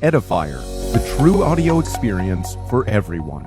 Edifier, the true audio experience for everyone.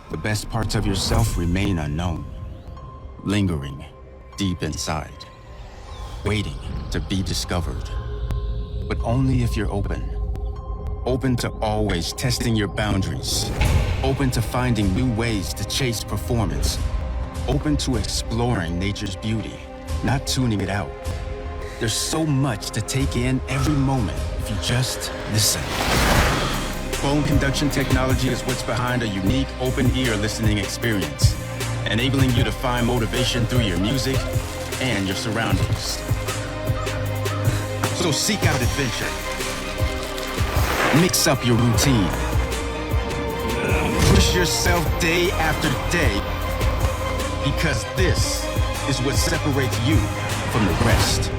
The best parts of yourself remain unknown, lingering deep inside, waiting to be discovered. But only if you're open. Open to always testing your boundaries. Open to finding new ways to chase performance. Open to exploring nature's beauty, not tuning it out. There's so much to take in every moment if you just listen. Bone conduction technology is what's behind a unique open-ear listening experience, enabling you to find motivation through your music and your surroundings. So seek out adventure. Mix up your routine. Push yourself day after day, because this is what separates you from the rest.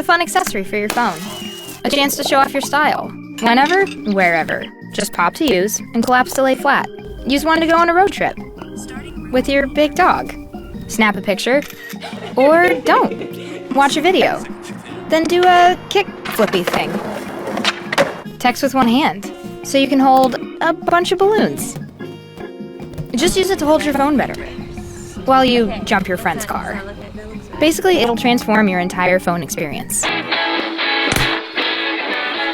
a fun accessory for your phone. A chance to show off your style. Whenever, wherever. Just pop to use and collapse to lay flat. Use one to go on a road trip. With your big dog. Snap a picture. Or don't. Watch a video. Then do a kick flippy thing. Text with one hand, so you can hold a bunch of balloons. Just use it to hold your phone better, while you jump your friend's car. Basically, it'll transform your entire phone experience.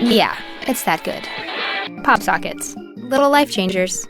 Yeah, it's that good. Pop sockets. Little life changers.